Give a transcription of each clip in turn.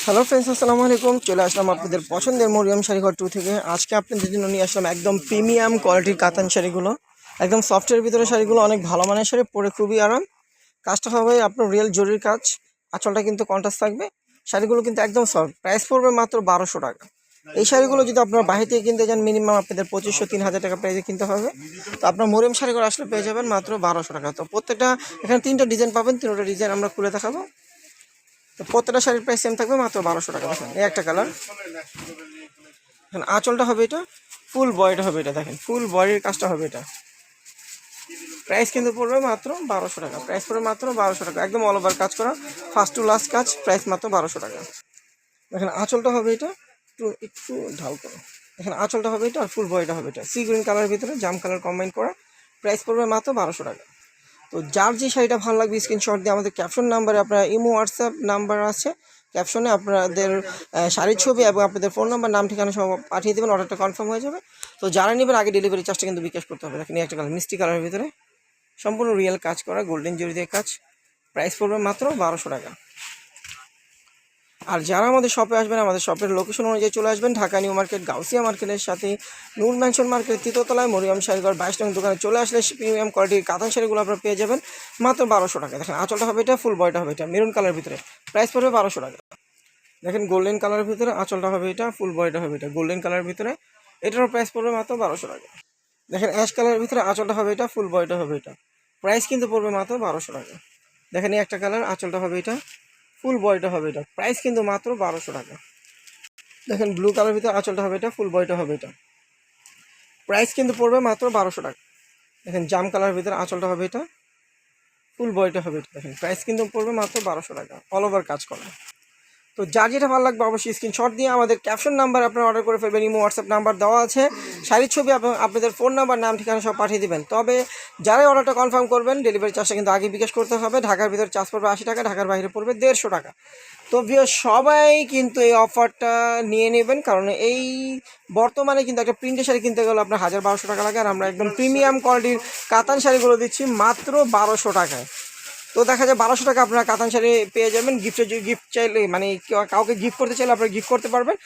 Hello friends, আসসালামু আলাইকুম। চলে আসলাম আপনাদের পছন্দের মরিয়ম শাড়িঘর 2 থেকে। আজকে আপনাদের জন্য নিয়ে আসলাম একদম প্রিমিয়াম কোয়ালিটির কাতান শাড়িগুলো। একদম সফটের ভিতরে শাড়িগুলো, অনেক ভালো মানের শাড়ি, পরে খুবই আরাম। কাজটা হবে আপনার রিয়েল জরির কাজ, আঁচলটা কিন্তু কন্ট্রাস্ট থাকবে। শাড়িগুলো কিন্তু একদম সফট, প্রাইস পড়বে মাত্র 1200 টাকা। এই শাড়িগুলো যদি আপনারা বাইরে থেকে কিনতে যান মিনিমাম আপনাদের 2500-3000 টাকা প্রাইসে কিনতে হবে। তো আপনার মরিয়ম শাড়িঘর আসলে পেয়ে যাবেন মাত্র 1200 টাকা। তো প্রত্যেকটা এখানে 3টা ডিজাইন পাবেন, 3টা ডিজাইন আমরা খুলে দেখাবো। তো প্রত্যেকটা শাড়ির প্রাইস সেম থাকবে, মাত্র 1200 টাকা। দেখেন এই একটা কালার, দেখেন আঁচলটা হবে এটা, ফুল বডিটা হবে এটা, দেখেন ফুল বডির কাজটা হবে এটা। প্রাইস কিন্তু পড়বে মাত্র 1200 টাকা। প্রাইস পড়বে মাত্র 1200 টাকা, একদম অল ওভার কাজ করা, ফার্স্ট টু লাস্ট কাজ। প্রাইস মাত্র 1200 টাকা। দেখেন আঁচলটা হবে এটা, একটু ঢাল করো। দেখেন আঁচলটা হবে এটা, আর ফুল বডিটা হবে এটা, সি গ্রিন কালারের ভিতরে জাম কালার কম্বাইন করা। প্রাইস পড়বে মাত্র 1200 টাকা। তো যার যে শাড়িটা ভালো লাগবে স্ক্রিনশট দিয়ে আমাদের ক্যাপশন নাম্বারে, আপনার ইমো হোয়াটসঅ্যাপ নাম্বার আছে, ক্যাপশনে আপনাদের শাড়ির ছবি এবং আপনাদের ফোন নাম্বার, নাম, ঠিকানা সব পাঠিয়ে দেবেন, অর্ডারটা কনফার্ম হয়ে যাবে। তো যারা নেবেন আগে ডেলিভারি চার্জটা কিন্তু বিকাশ করতে হবে। দেখেন একটা কালার মিষ্টি কালারের ভিতরে, সম্পূর্ণ রিয়েল কাজ করা, গোল্ডেন জরি দিয়ে কাজ। প্রাইস পড়বে মাত্র 1200 টাকা। আর যারা আমাদের শপে আসবেন, আমাদের শপের লোকেশন অনুযায়ী চলে আসবেন। ঢাকা নিউ মার্কেট, গাউসিয়া মার্কেটের সাথে নূর ম্যানশন মার্কেট, তৃতীয়তলায় মরিয়ম শাড়িঘর 22 নং দোকানে চলে আসলে প্রিমিয়াম কোয়ালিটির কাতান শাড়িগুলো আপনারা পেয়ে যাবেন মাত্র 1200 টাকা। দেখেন আঁচলটা হবে এটা, ফুল বডিটা হবে এটা, মেরুন কালারের ভিতরে। প্রাইস পড়বে 1200 টাকা। দেখেন গোল্ডেন কালারের ভিতরে আঁচলটা হবে এটা, ফুল বডিটা হবে এটা, গোল্ডেন কালারের ভিতরে। এটারও প্রাইস পড়বে মাত্র 1200 টাকা। দেখেন অ্যাশ কালারের ভিতরে আঁচলটা হবে এটা, ফুল বডিটা হবে এটা। প্রাইস কিন্তু পড়বে মাত্র 1200 টাকা। দেখেন এই একটা কালার, আঁচলটা হবে এটা, ফুল বডিটা হবে এটা। প্রাইস কিন্তু মাত্র 1200 টাকা। দেখেন ব্লু কালার ভিতরে আঁচলটা হবে এটা, ফুল বডিটা হবে এটা। প্রাইস কিন্তু পড়বে মাত্র 1200 টাকা। দেখেন জাম কালার ভিতরে আঁচলটা হবে এটা, ফুল বডিটা হবে এটা। দেখেন প্রাইস কিন্তু পড়বে মাত্র 1200 টাকা, অল ওভার কাজ করা। তো যার যেটা ভালো লাগবে অবশ্যই স্ক্রিনশট দিয়ে আমাদের ক্যাপশন নাম্বার আপনারা অর্ডার করে ফেলবেন। ইমো হোয়াটসঅ্যাপ নাম্বার দেওয়া আছে, শাড়ির ছবি আপনাদের ফোন নাম্বার, নাম, ঠিকানা সব পাঠিয়ে দেবেন। তবে যারাই অর্ডারটা কনফার্ম করবেন ডেলিভারি চার্জটা কিন্তু আগে বিকাশ করতে হবে। ঢাকার ভিতরে চার্জ পড়বে 80 টাকা, ঢাকার বাইরে পড়বে 150 টাকা। তো সবাই কিন্তু এই অফারটা নিয়ে নেবেন, কারণ এই বর্তমানে কিন্তু একটা প্রিন্টের শাড়ি কিনতে গেলে আপনার 1000-1200 টাকা লাগে, আর আমরা একদম প্রিমিয়াম কোয়ালিটির কাতান শাড়িগুলো দিচ্ছি মাত্র 1200 টাকায়। তো দেখা যায় 1200 টাকা আপনারা কাতান শাড়ি পেয়ে যাবেন। গিফট চাইলে, মানে কাউকে গিফট করতে চাইলে আপনারা গিফট করতে পারবেন,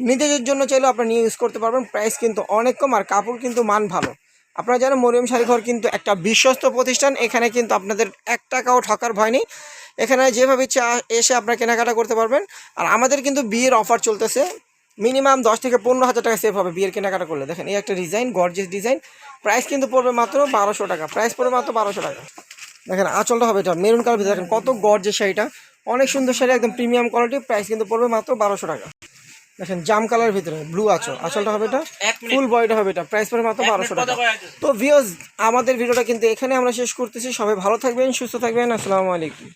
নিজেদের জন্য চাইলেও আপনারা নিয়ে ইউজ করতে পারবেন। প্রাইস কিন্তু অনেক কম, আর কাপড় কিন্তু মান ভালো। আপনারা যারা মরিয়ম শাড়িঘর কিন্তু একটা বিশ্বস্ত প্রতিষ্ঠান, এখানে কিন্তু আপনাদের 1 টাকাও ঠকার ভয় নেই। এখানে যেভাবে ইচ্ছা এসে আপনারা কেনাকাটা করতে পারবেন। আর আমাদের কিন্তু বিয়ের অফার চলতেছে, মিনিমাম 10 থেকে 15 হাজার টাকা সেভ হবে বিয়ের কেনাকাটা করলে। দেখেন এই একটা ডিজাইন, গর্জিয়াস ডিজাইন। প্রাইস কিন্তু পড়বে মাত্র 1200 টাকা। প্রাইস পড়বে মাত্র 1200 টাকা। দেখেন আঁচলটা হবে এটা, মেরুন কালার ভিতরে, দেখেন কত গর্জিয়াস শাড়িটা, অনেক সুন্দর শাড়ি, একদম প্রিমিয়াম কোয়ালিটি। প্রাইস কিন্তু পড়বে মাত্র 1200 টাকা। দেখেন জাম কালারের ভিতরে ব্লু আঁচলটা হবে এটা, ফুল বডিটা হবে এটা। প্রাইস পড়বে মাত্র 1200 টাকা। তো ভিউয়ার্স, আমাদের ভিডিওটা কিন্তু এখানে আমরা শেষ করতেছি। সবাই ভালো থাকবেন, সুস্থ থাকবেন। আসসালামু আলাইকুম।